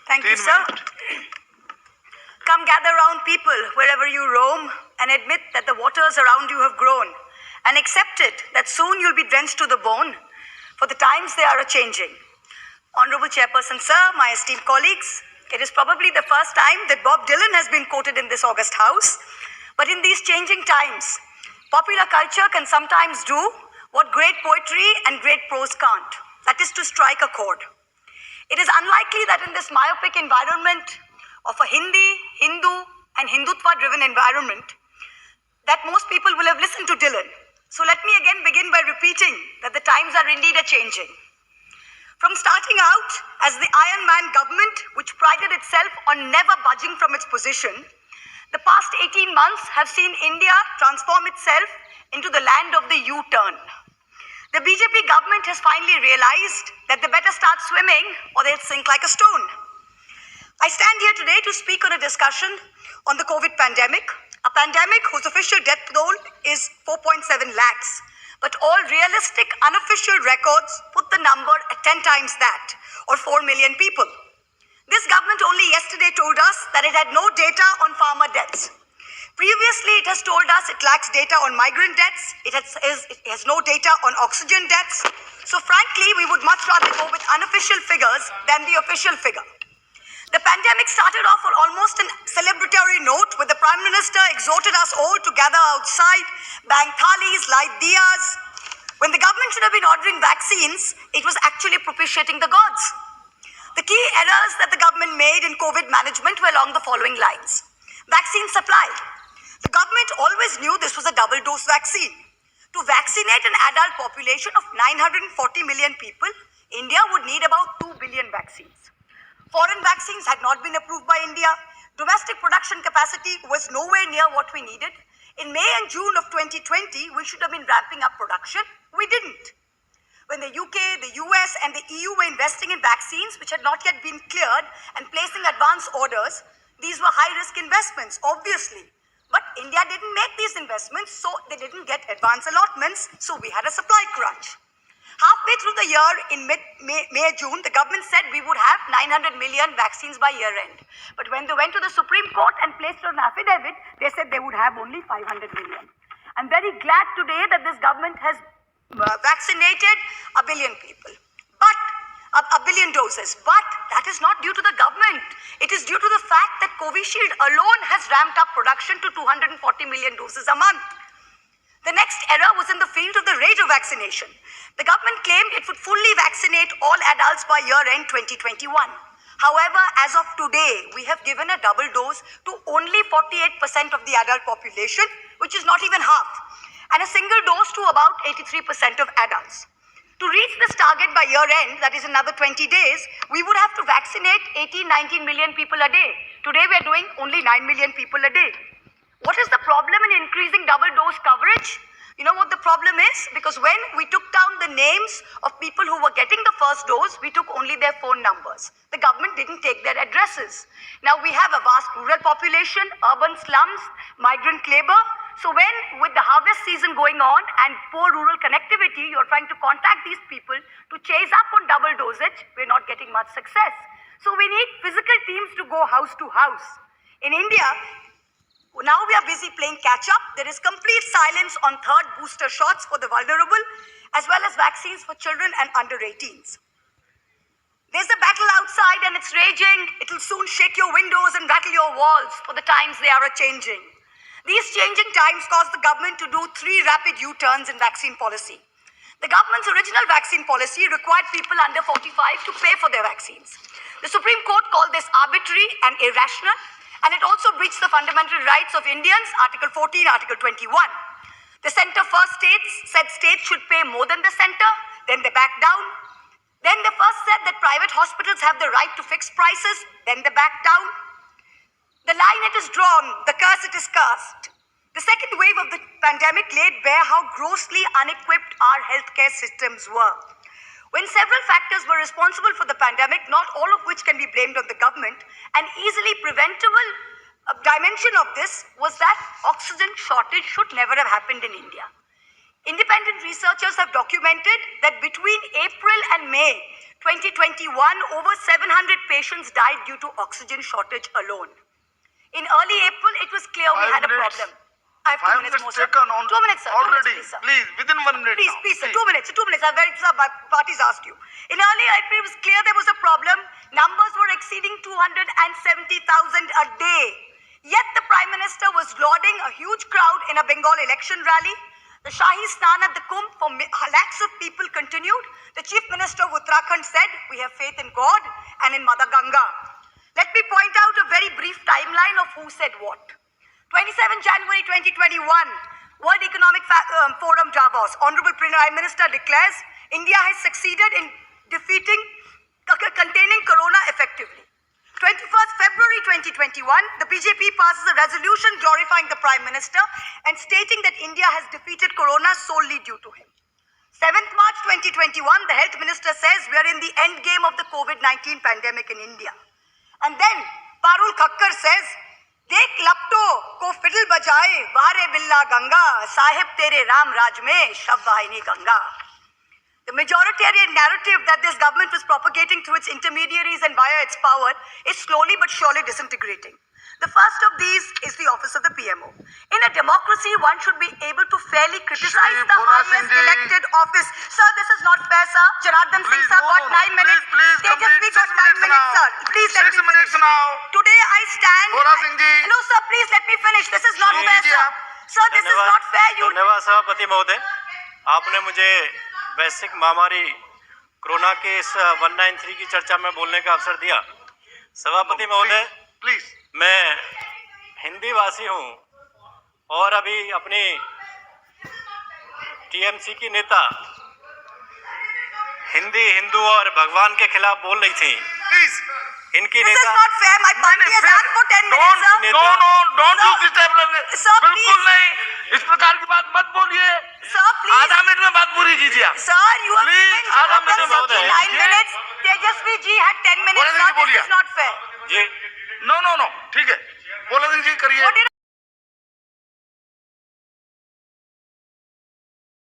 Thank you, sir. Come gather round, people, wherever you roam, and admit that the waters around you have grown, and accept it that soon you'll be drenched to the bone, for the times they are a-changing. Honorable Chairperson, sir, my esteemed colleagues, it is probably the first time that Bob Dylan has been quoted in this august house, but in these changing times, popular culture can sometimes do what great poetry and great prose can't, that is to strike a chord. It is unlikely that in this myopic environment of a Hindi, Hindu, and Hindutva-driven environment, that most people will have listened to Dylan. So let me again begin by repeating that the times are indeed a-changing. From starting out as the Iron Man government, which prided itself on never budging from its position, the past 18 months have seen India transform itself into the land of the U-turn. The BJP government has finally realized that they better start swimming or they'll sink like a stone. I stand here today to speak on a discussion on the COVID pandemic, a pandemic whose official death toll is 4.7 lakhs, but all realistic, unofficial records put the number at 10 times that, or 4 million people. This government only yesterday told us that it had no data on farmer deaths. Previously, it has told us it lacks data on migrant deaths, it has no data on oxygen deaths. So frankly, we would much rather go with unofficial figures than the official figure. The pandemic started off on almost a celebratory note, with the Prime Minister exhorted us all to gather outside, bang thalis, light diyas. When the government should have been ordering vaccines, it was actually propitiating the gods. The key errors that the government made in COVID management were along the following lines. Vaccine supply. The government always knew this was a double-dose vaccine. To vaccinate an adult population of 940 million people, India would need about 2 billion vaccines. Foreign vaccines had not been approved by India. Domestic production capacity was nowhere near what we needed. In May and June of 2020, we should have been ramping up production. We didn't. When the UK, the US, and the EU were investing in vaccines which had not yet been cleared and placing advance orders, these were high-risk investments, obviously. But India didn't make these investments, so they didn't get advance allotments, so we had a supply crunch. Halfway through the year, in May, June, the government said we would have 900 million vaccines by year-end. But when they went to the Supreme Court and placed an affidavit, they said they would have only 500 million. I'm very glad today that this government has vaccinated a billion people, but a billion doses. But that is not due to the government. It is due to the fact that Covishield alone has ramped up production to 240 million doses a month. The next error was in the field of the rate of vaccination. The government claimed it would fully vaccinate all adults by year-end 2021. However, as of today, we have given a double dose to only 48% of the adult population, which is not even half, and a single dose to about 83% of adults. To reach this target by year-end, that is another 20 days, we would have to vaccinate 18-19 million people a day. Today, we are doing only 9 million people a day. What is the problem in increasing double dose coverage? You know what the problem is? Because when we took down the names of people who were getting the first dose, we took only their phone numbers. The government didn't take their addresses. Now we have a vast rural population, urban slums, migrant labor. So when, with the harvest season going on and poor rural connectivity, you're trying to contact these people to chase up on double dosage, we're not getting much success. So we need physical teams to go house to house. In India, now we are busy playing catch-up. There is complete silence on third booster shots for the vulnerable, as well as vaccines for children and under 18s. There's a battle outside and it's raging. It'll soon shake your windows and rattle your walls, for the times they are a-changing. These changing times caused the government to do 3 rapid U-turns in vaccine policy. The government's original vaccine policy required people under 45 to pay for their vaccines. The Supreme Court called this arbitrary and irrational, and it also breached the fundamental rights of Indians, Article 14, Article 21. The Centre First States said states should pay more than the centre, then they backed down. Then they first said that private hospitals have the right to fix prices, then they backed down. The line it is drawn, the curse it is cast. The second wave of the pandemic laid bare how grossly unequipped our healthcare systems were. When several factors were responsible for the pandemic, not all of which can be blamed on the government, an easily preventable dimension of this was that oxygen shortage should never have happened in India. Independent researchers have documented that between April and May 2021, over 700 patients died due to oxygen shortage alone. In early April, it was clear we had a problem. I have 2 minutes more, sir. taken on 2 minutes, sir. 2 already. minutes, please, sir. Please, within 1 minute. Please, now. please, sir. 2 minutes. 2 minutes. Sir, parties asked you. In early April, it was clear there was a problem. Numbers were exceeding 270,000 a day. Yet the Prime Minister was lauding a huge crowd in a Bengal election rally. The Shahi Snan at the Kumbh for lakhs of people continued. The Chief Minister of Uttarakhand said, "We have faith in God and in Mother Ganga." Let me point out a very brief timeline of who said what. 27 January 2021, World Economic Forum Davos. Honorable Prime Minister declares India has succeeded in containing corona effectively. 21st February 2021, the BJP passes a resolution glorifying the Prime Minister and stating that India has defeated corona solely due to him. 7th March 2021, the Health Minister says we are in the end game of the COVID-19 pandemic in India. And then Parul Khakkar says, "Dekh lapto ko fiddle bajaye, ware billa Ganga, sahib tere Ram Raj mein, shav vahini Ganga." The majoritarian narrative that this government was propagating through its intermediaries and via its power is slowly but surely disintegrating. The first of these is the office of the PMO. In a democracy, one should be able to fairly criticize the highest elected office. Sir, this is not fair, sir. Janardhan Singh, sir, got 9 minutes. Tejasvi got 9 minutes, sir. Please let me 6 minutes finish. now. Today I stand... Bhola Singh ji. No, sir, please let me finish. This is not fair, sir. Sir, this is not fair. धन्यवाद सभापति महोदय, आपने मुझे वैश्विक महामारी corona के इस 193 की चर्चा में बोलने का अवसर दिया। सभापति महोदय, प्लीज, मैं हिंदी वासी हूँ और अभी अपनी टीएमसी की नेता हिंदी, हिंदू और भगवान के खिलाफ बोल रही थी। प्लीज, इनकी This is नेता not fair. My party has asked for 10 minutes, sir. don't Sir, use this type of sir, बिल्कुल please. नहीं, इस प्रकार की बात मत बोलिए। Sir, please. आधा मिनट में बात पूरी कीजिए आप। Sir, you have Please, given आधा Janardhan मिनट Singh में 9 minutes. Tejasvi ji had 10 minutes. बोले Sir, दीजिए, this is not fair. जी नो, ठीक है, बोला दीजिए, करिए। What did